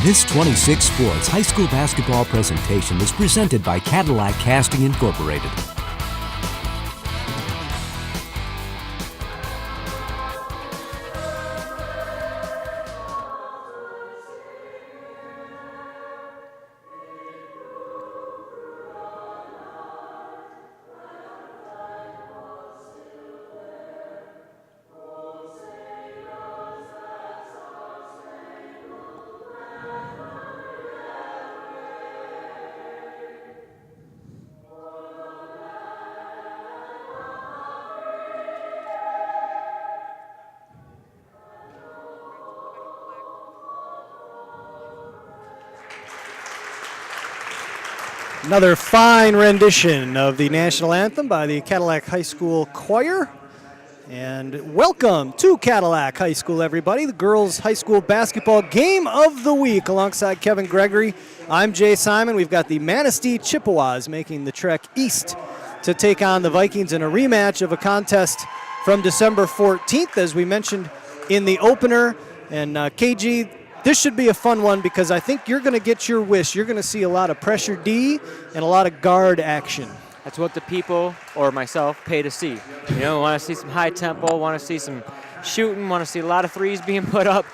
This 26 Sports high school basketball presentation is presented by Cadillac Casting Incorporated. Another fine rendition of the national anthem by the Cadillac High School Choir. And welcome to Cadillac High School, everybody. The girls' high school basketball game of the week. Alongside Kevin Gregory, I'm Jay Simon. We've got the Manistee Chippewas making the trek east to take on the Vikings in a rematch of a contest from December 14th, as we mentioned in the opener. And KG, this should be a fun one because I think you're going to get your wish. You're going to see a lot of pressure D and a lot of guard action. That's what the people, or myself, pay to see. You know, want to see some high tempo, want to see some shooting, want to see a lot of threes being put up,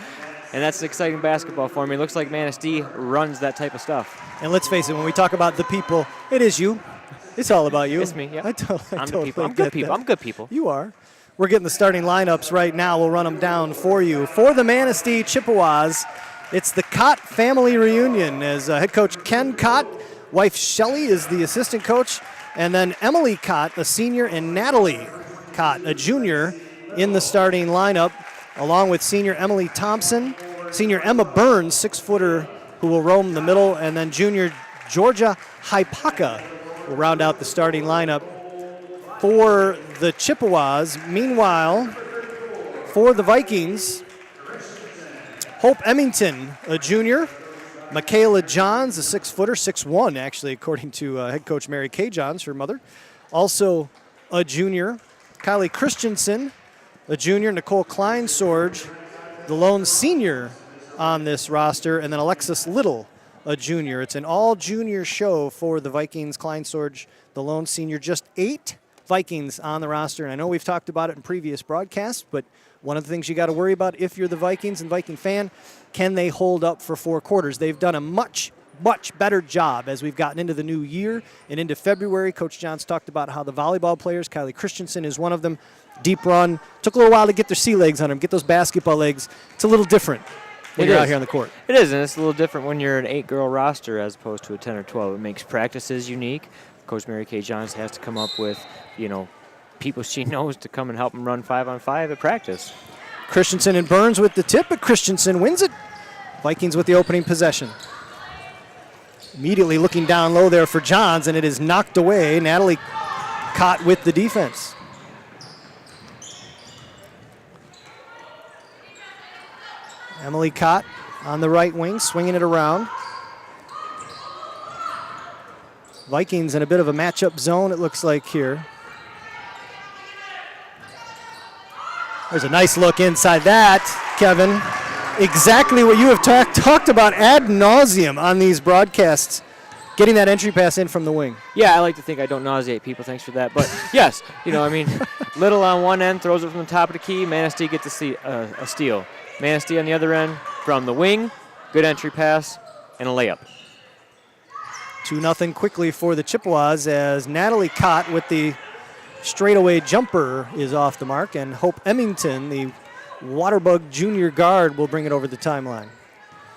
and that's exciting basketball for me. It looks like Manistee runs that type of stuff. And let's face it, when we talk about the people, it is you. It's all about you. It's me, yeah. I'm the people. I'm good people. I'm good people. You are. We're getting the starting lineups right now. We'll run them down for you. For the Manistee Chippewas, it's the Cott family reunion as head coach Ken Cott, wife Shelly is the assistant coach, and then Emily Cott, a senior, and Natalie Cott, a junior, in the starting lineup, along with senior Emily Thompson, senior Emma Burns, 6-footer, who will roam the middle, and then junior Georgia Haipaka will round out the starting lineup for the Chippewas. Meanwhile, for the Vikings, Hope Emmington, a junior. Michaela Johns, a 6-footer, 6'1", actually, according to head coach Mary Kay Johns, her mother. Also a junior. Kylie Christensen, a junior. Nicole Kleinsorge, the lone senior on this roster. And then Alexis Little, a junior. It's an all-junior show for the Vikings. Kleinsorge, the lone senior. Just 8 Vikings on the roster. And I know we've talked about it in previous broadcasts, but one of the things you got to worry about if you're the Vikings and Viking fan, can they hold up for 4 quarters? They've done a much better job as we've gotten into the new year and into February. Coach Johns talked about how the volleyball players, Kylie Christensen is one of them, deep run. Took a little while to get their sea legs on them, get those basketball legs. It's a little different when you're out here on the court. It is, and it's a little different when you're an 8-girl roster as opposed to a 10 or 12. It makes practices unique. Coach Mary Kay Johns has to come up with, people she knows to come and help them run 5-on-5 at practice. Christensen and Burns with the tip, but Christensen wins it. Vikings with the opening possession. Immediately looking down low there for Johns, and it is knocked away. Natalie Cott with the defense. Emily Cott on the right wing, swinging it around. Vikings in a bit of a matchup zone, it looks like here. There's a nice look inside that, Kevin. Exactly what you have talked about ad nauseum on these broadcasts, getting that entry pass in from the wing. Yeah, I like to think I don't nauseate people. Thanks for that. But, yes, Little on one end, throws it from the top of the key. Manistee gets a steal. Manistee on the other end from the wing, good entry pass, and a layup. 2-0 quickly for the Chippewas as Natalie Cott with the straightaway jumper is off the mark, and Hope Emmington, the Waterbug junior guard, will bring it over the timeline.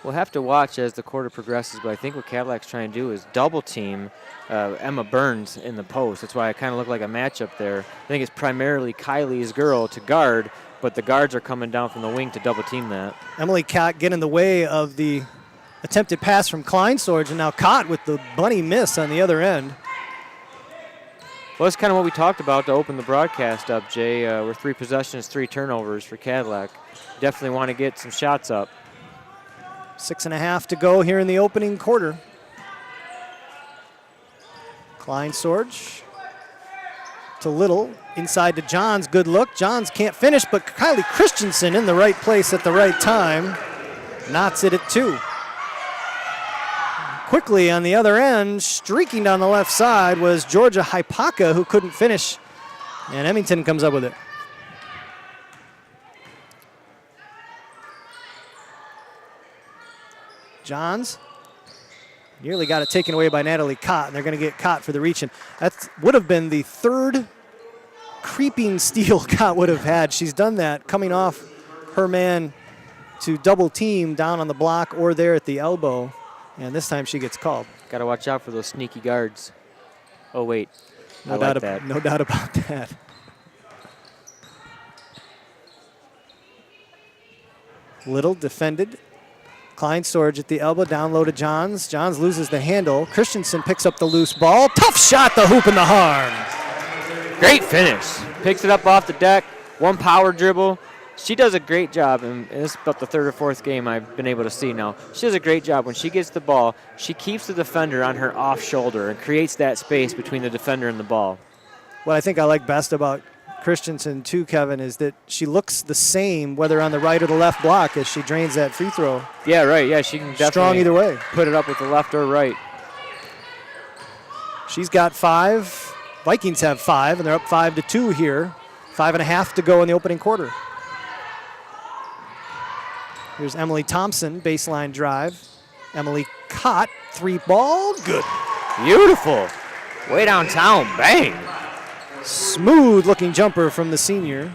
We'll have to watch as the quarter progresses, but I think what Cadillac's trying to do is double team Emma Burns in the post. That's why I kind of look like a matchup there. I think it's primarily Kylie's girl to guard, but the guards are coming down from the wing to double team that. Emily Cott getting in the way of the attempted pass from Kleinsorge, and now Cott with the bunny miss on the other end. Well, that's kind of what we talked about to open the broadcast up, Jay. We're 3 possessions, 3 turnovers for Cadillac. Definitely want to get some shots up. 6.5 to go here in the opening quarter. Kleinsorge to Little, inside to Johns, good look. Johns can't finish, but Kylie Christensen in the right place at the right time. Knots it at 2. Quickly on the other end, streaking down the left side, was Georgia Hypaka, who couldn't finish. And Emmington comes up with it. Johns nearly got it taken away by Natalie Cott, and they're going to get Cott for the reach. And that would have been the third creeping steal Cott would have had. She's done that coming off her man to double team down on the block or there at the elbow, and this time she gets called. Got to watch out for those sneaky guards. Oh, wait. No doubt about that. Little defended. Kleinstorge at the elbow, down low to Johns. Johns loses the handle. Christensen picks up the loose ball. Tough shot, the hoop and the harm. Great finish. Picks it up off the deck. One power dribble. She does a great job, and this is about the third or fourth game I've been able to see now. She does a great job. When she gets the ball, she keeps the defender on her off shoulder and creates that space between the defender and the ball. What I think I like best about Christensen too, Kevin, is that she looks the same whether on the right or the left block as she drains that free throw. Yeah, right. Yeah, she can definitely strong either way. Put it up with the left or right. She's got 5. Vikings have 5, and they're up 5-2 here. 5.5 to go in the opening quarter. Here's Emily Thompson, baseline drive. Emily Cott, 3-ball, good. Beautiful. Way downtown, bang. Smooth looking jumper from the senior.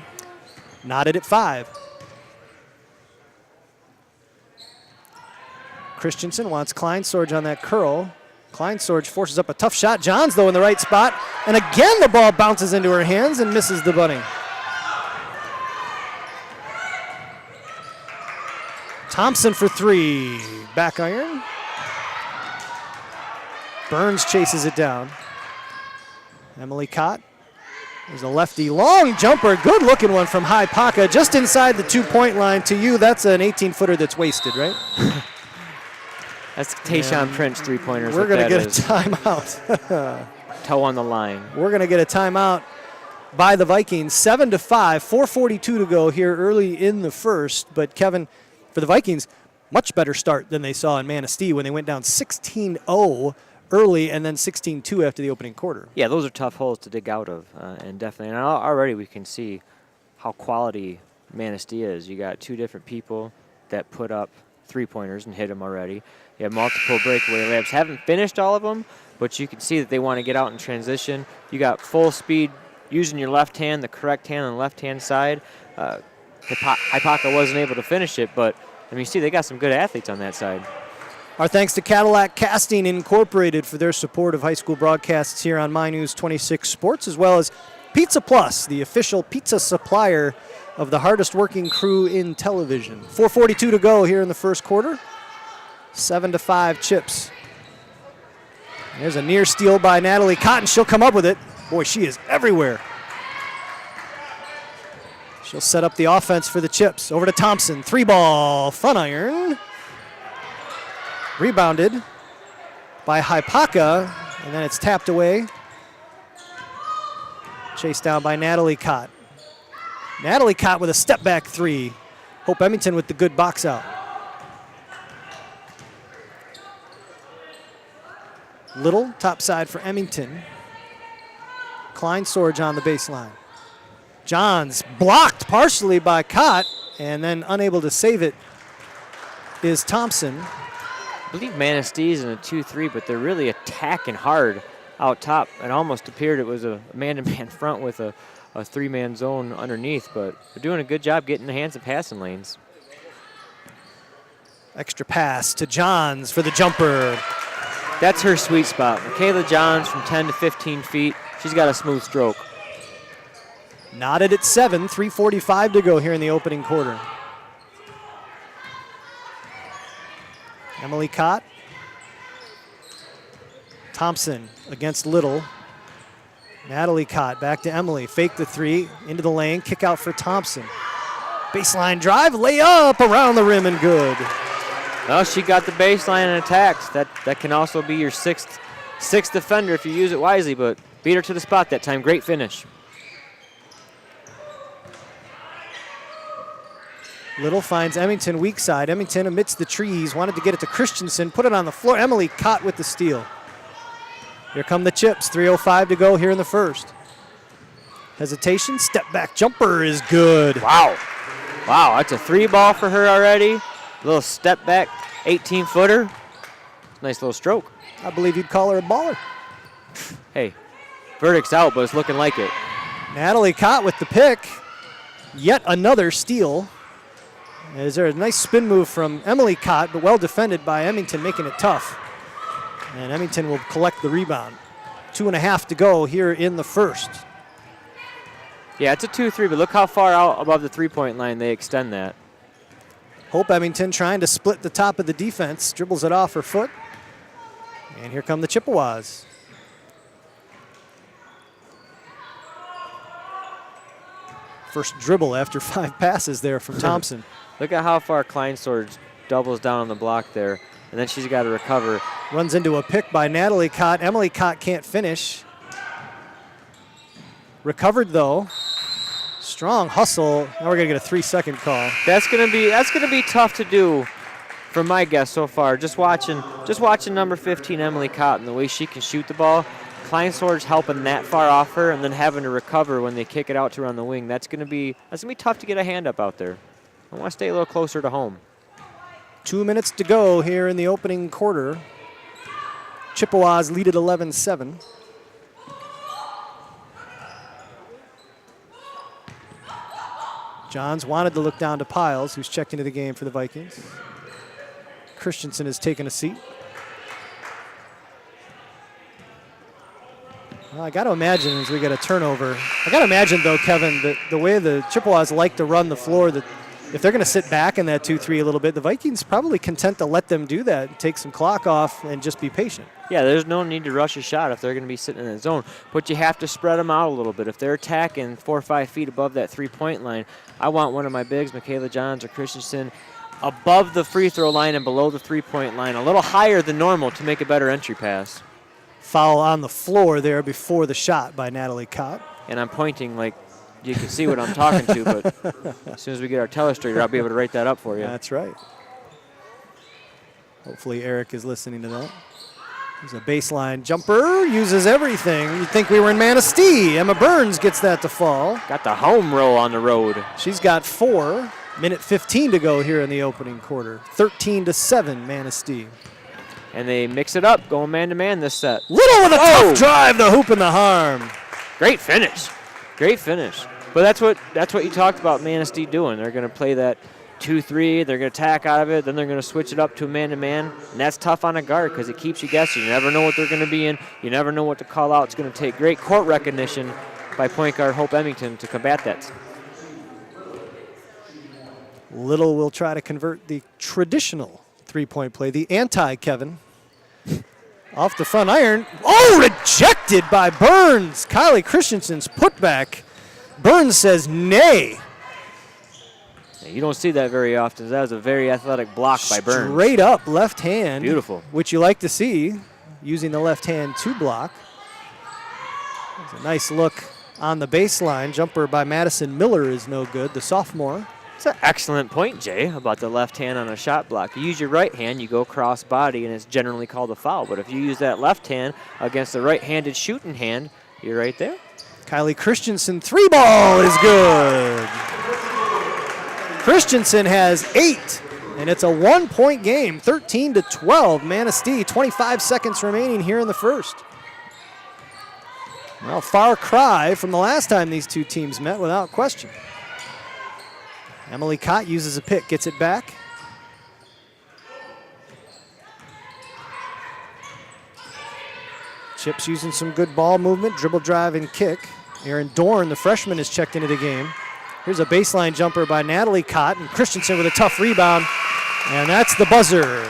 Knotted at 5. Christensen wants Kleinstorge on that curl. Kleinstorge forces up a tough shot. Johns, though, in the right spot. And again, the ball bounces into her hands and misses the bunny. Thompson for 3. Back iron. Burns chases it down. Emily Cott. There's a lefty long jumper. Good looking one from Hypaka. Just inside the 2-point line. To you, that's an 18-footer that's wasted, right? That's Tayshaun Prince 3-pointers. We're going to get a timeout. Toe on the line. We're going to get a timeout by the Vikings. 7-5, 4:42 to go here early in the first. But Kevin, for the Vikings, much better start than they saw in Manistee when they went down 16-0 early and then 16-2 after the opening quarter. Yeah, those are tough holes to dig out of, and definitely. And already we can see how quality Manistee is. You got 2 different people that put up 3-pointers and hit them already. You have multiple breakaway layups. Haven't finished all of them, but you can see that they want to get out in transition. You got full speed using your left hand, the correct hand on the left-hand side. Hypaka wasn't able to finish it, but I mean, you see they got some good athletes on that side. Our thanks to Cadillac Casting Incorporated for their support of high school broadcasts here on My News 26 Sports, as well as Pizza Plus, the official pizza supplier of the hardest working crew in television. 4:42 to go here in the first quarter. 7-5 Chips. There's a near steal by Natalie Cotton. She'll come up with it. Boy, she is everywhere. She'll set up the offense for the Chips. Over to Thompson. 3-ball, front iron. Rebounded by Hypaka, and then it's tapped away. Chased down by Natalie Cott. Natalie Cott with a step-back 3. Hope Emmington with the good box out. Little, top side for Emmington. Kleinstorge on the baseline. Johns blocked partially by Cott, and then unable to save it is Thompson. I believe Manistee is in a 2-3, but they're really attacking hard out top. It almost appeared it was a man-to-man front with a 3-man zone underneath, but they're doing a good job getting the hands of passing lanes. Extra pass to Johns for the jumper. That's her sweet spot. Michaela Johns from 10 to 15 feet. She's got a smooth stroke. Knotted at 7, 3:45 to go here in the opening quarter. Emily Cott. Thompson against Little. Natalie Cott back to Emily. Fake the 3, into the lane, kick out for Thompson. Baseline drive, layup around the rim and good. Well, she got the baseline and attacks. That can also be your sixth defender if you use it wisely, but beat her to the spot that time. Great finish. Little finds Emmington weak side. Emmington amidst the trees, wanted to get it to Christensen, put it on the floor. Emily caught with the steal. Here come the chips, 3:05 to go here in the first. Hesitation, step back jumper is good. Wow. Wow, that's a 3 ball for her already. A little step back, 18-footer. Nice little stroke. I believe you'd call her a baller. Hey, verdict's out, but it's looking like it. Natalie Cott with the pick. Yet another steal. Is there a nice spin move from Emily Cott, but well defended by Emmington, making it tough. And Emmington will collect the rebound. 2.5 to go here in the first. Yeah, it's a 2-3, but look how far out above the three-point line they extend that. Hope Emmington trying to split the top of the defense, dribbles it off her foot. And here come the Chippewas. First dribble after 5 passes there from Thompson. Look at how far Kleinsword doubles down on the block there, and then she's got to recover. Runs into a pick by Natalie Cott. Emily Cott can't finish. Recovered though. Strong hustle. Now we're gonna get a 3-second call. That's gonna be tough to do, from my guess so far. Just watching number 15 Emily Cott and the way she can shoot the ball. Kleinsword's helping that far off her, and then having to recover when they kick it out to her on the wing. That's gonna be tough to get a hand up out there. I want to stay a little closer to home. 2 minutes to go here in the opening quarter. Chippewas lead at 11-7. Johns wanted to look down to Piles, who's checked into the game for the Vikings. Christensen has taken a seat. Well, I got to imagine as we get a turnover. I got to imagine, though, Kevin, that the way the Chippewas like to run the floor, that if they're going to sit back in that 2-3 a little bit, the Vikings probably content to let them do that, take some clock off, and just be patient. Yeah, there's no need to rush a shot if they're going to be sitting in the zone, but you have to spread them out a little bit. If they're attacking 4 or 5 feet above that three-point line, I want one of my bigs, Michaela Johns or Christensen, above the free throw line and below the three-point line, a little higher than normal to make a better entry pass. Foul on the floor there before the shot by Natalie Cott. And I'm pointing like you can see what I'm talking to, but as soon as we get our telestrator, I'll be able to write that up for you. That's right. Hopefully Eric is listening to that. There's a baseline jumper, uses everything. You'd think we were in Manistee. Emma Burns gets that to fall. Got the home row on the road. She's got 4. Minute 15 to go here in the opening quarter. 13-7 Manistee. And they mix it up, going man-to-man this set. Little with a tough drive, the hoop and the harm. Great finish. Great finish. But that's what you talked about Manistee doing. They're going to play that 2-3. They're going to attack out of it. Then they're going to switch it up to a man-to-man. And that's tough on a guard because it keeps you guessing. You never know what they're going to be in. You never know what to call out. It's going to take great court recognition by point guard Hope Emmington to combat that. Little will try to convert the traditional three-point play, the anti-Kevin. Off the front iron. Oh, rejected by Burns. Kylie Christensen's putback. Burns says nay. You don't see that very often. That was a very athletic block by Burns. Straight up left hand. Beautiful. Which you like to see, using the left hand to block. There's a nice look on the baseline. Jumper by Madison Miller is no good, the sophomore. It's an excellent point, Jay, about the left hand on a shot block. You use your right hand, you go cross body, and it's generally called a foul. But if you use that left hand against the right-handed shooting hand, you're right there. Kylie Christensen, 3-ball is good. Christensen has 8, and it's a 1-point game, 13-12. Manistee, 25 seconds remaining here in the first. Well, far cry from the last time these two teams met, without question. Emily Cott uses a pick, gets it back. Chips using some good ball movement, dribble drive and kick. Erin Dorn, the freshman, is checked into the game. Here's a baseline jumper by Natalie Cott, and Christensen with a tough rebound. And that's the buzzer.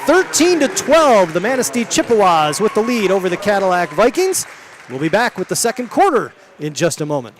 13-12, the Manistee Chippewas with the lead over the Cadillac Vikings. We'll be back with the second quarter in just a moment.